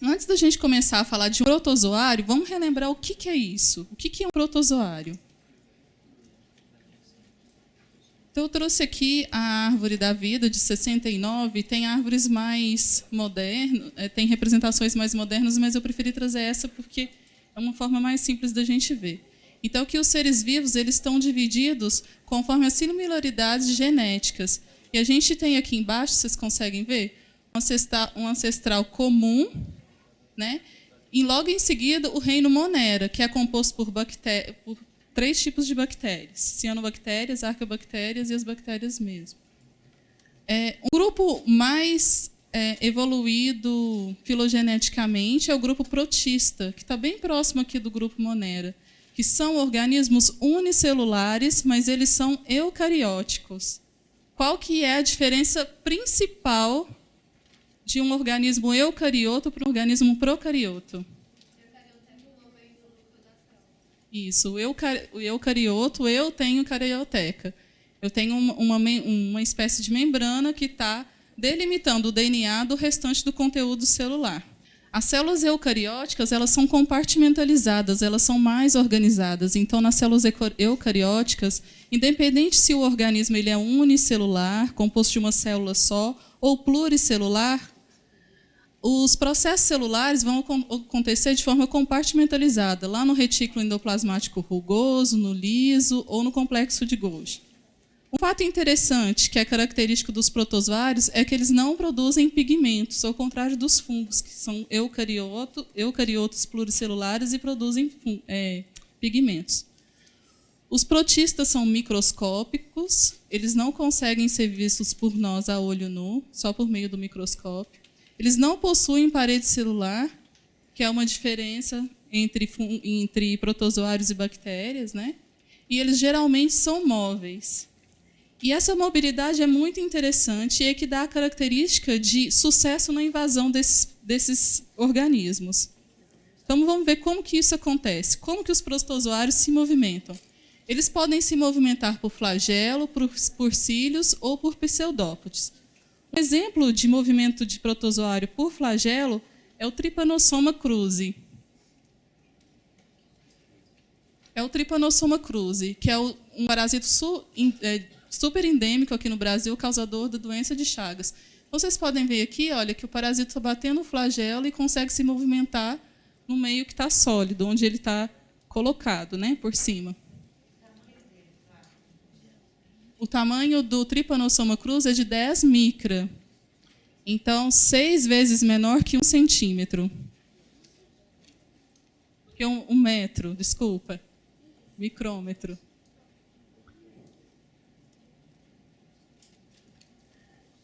Antes da gente começar a falar de um protozoário, vamos relembrar o que é isso. O que é um protozoário? Então, eu trouxe aqui a árvore da vida, de 69, tem árvores mais modernas, tem representações mais modernas, mas eu preferi trazer essa porque é uma forma mais simples da gente ver. Então, que os seres vivos eles estão divididos conforme as similaridades genéticas. E a gente tem aqui embaixo, vocês conseguem ver, um ancestral comum, né? E logo em seguida o reino Monera, que é composto por 3 tipos de bactérias: cianobactérias, arqueobactérias e as bactérias mesmo. O grupo mais evoluído filogeneticamente é o grupo protista, que está bem próximo aqui do grupo Monera, que são organismos unicelulares, mas eles são eucarióticos. Qual que é a diferença principal de um organismo eucarioto para um organismo procarioto? Isso, o eucarioto, eu tenho carioteca. Eu tenho uma espécie de membrana que está delimitando o DNA do restante do conteúdo celular. As células eucarióticas, elas são compartimentalizadas, elas são mais organizadas. Então, nas células eucarióticas, independente se o organismo ele é unicelular, composto de uma célula só, ou pluricelular, os processos celulares vão acontecer de forma compartimentalizada, lá no retículo endoplasmático rugoso, no liso ou no complexo de Golgi. Um fato interessante, que é característico dos protozoários, é que eles não produzem pigmentos, ao contrário dos fungos, que são eucariotos pluricelulares e produzem pigmentos. Os protistas são microscópicos, eles não conseguem ser vistos por nós a olho nu, só por meio do microscópio. Eles não possuem parede celular, que é uma diferença entre protozoários e bactérias, né? E eles geralmente são móveis. E essa mobilidade é muito interessante e é que dá a característica de sucesso na invasão desses organismos. Então, vamos ver como que isso acontece, como que os protozoários se movimentam. Eles podem se movimentar por flagelo, por cílios ou por pseudópodes. Um exemplo de movimento de protozoário por flagelo é o Trypanosoma cruzi. É o Trypanosoma cruzi, que é um parasito super endêmico aqui no Brasil, causador da doença de Chagas. Vocês podem ver aqui, olha, que o parasito está batendo o flagelo e consegue se movimentar no meio que está sólido, onde ele está colocado, né, por cima. O tamanho do Trypanosoma cruzi é de 10 micra. Então, 6 vezes menor que 1 centímetro. Que um metro, desculpa. Micrômetro.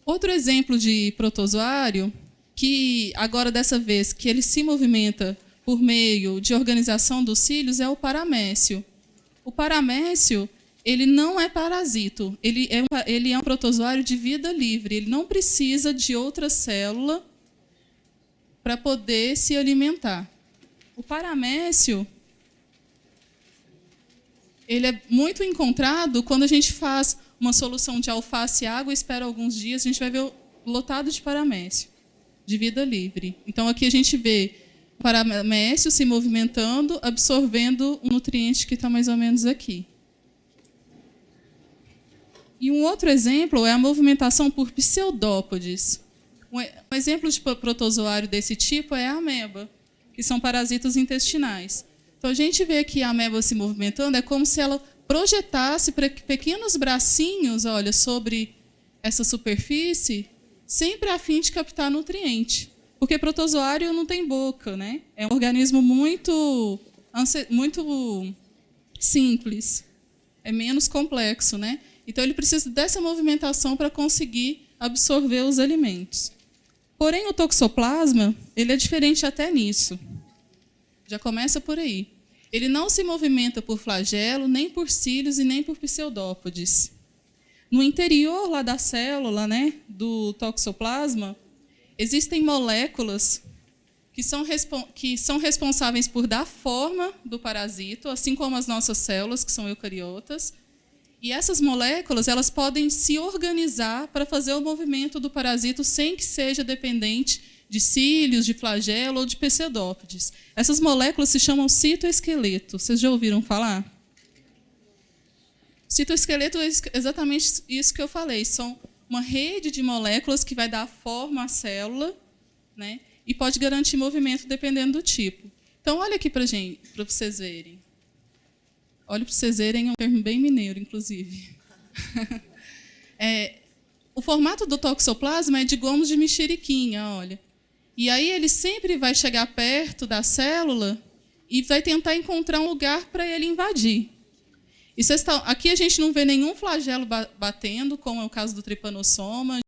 Outro exemplo de protozoário, que agora dessa vez que ele se movimenta por meio de organização dos cílios, é o paramécio. O paramécio, ele não é parasito, ele é um protozoário de vida livre, ele não precisa de outra célula para poder se alimentar. O paramécio, ele é muito encontrado quando a gente faz uma solução de alface e água e espera alguns dias, a gente vai ver lotado de paramécio, de vida livre. Então, aqui a gente vê o paramécio se movimentando, absorvendo um nutriente que está mais ou menos aqui. E um outro exemplo é a movimentação por pseudópodes. Um exemplo de protozoário desse tipo é a ameba, que são parasitas intestinais. Então, a gente vê aqui a ameba se movimentando, é como se ela projetasse pequenos bracinhos, olha, sobre essa superfície, sempre a fim de captar nutriente. Porque protozoário não tem boca, né? É um organismo muito simples, é menos complexo, né? Então, ele precisa dessa movimentação para conseguir absorver os alimentos. Porém, o toxoplasma, ele é diferente até nisso. Já começa por aí. Ele não se movimenta por flagelo, nem por cílios e nem por pseudópodes. No interior lá da célula, né, do toxoplasma, existem moléculas que são responsáveis por dar forma do parasito, assim como as nossas células, que são eucariotas. E essas moléculas, elas podem se organizar para fazer o movimento do parasito sem que seja dependente de cílios, de flagelo ou de pseudópodes. Essas moléculas se chamam citoesqueleto. Vocês já ouviram falar? Citoesqueleto é exatamente isso que eu falei. São uma rede de moléculas que vai dar forma à célula, né? E pode garantir movimento dependendo do tipo. Então, olha aqui para vocês verem. Olha para vocês verem, é um termo bem mineiro, inclusive. O formato do toxoplasma é de gomos de mexeriquinha, olha. E aí ele sempre vai chegar perto da célula e vai tentar encontrar um lugar para ele invadir. E aqui a gente não vê nenhum flagelo batendo, como é o caso do tripanossoma.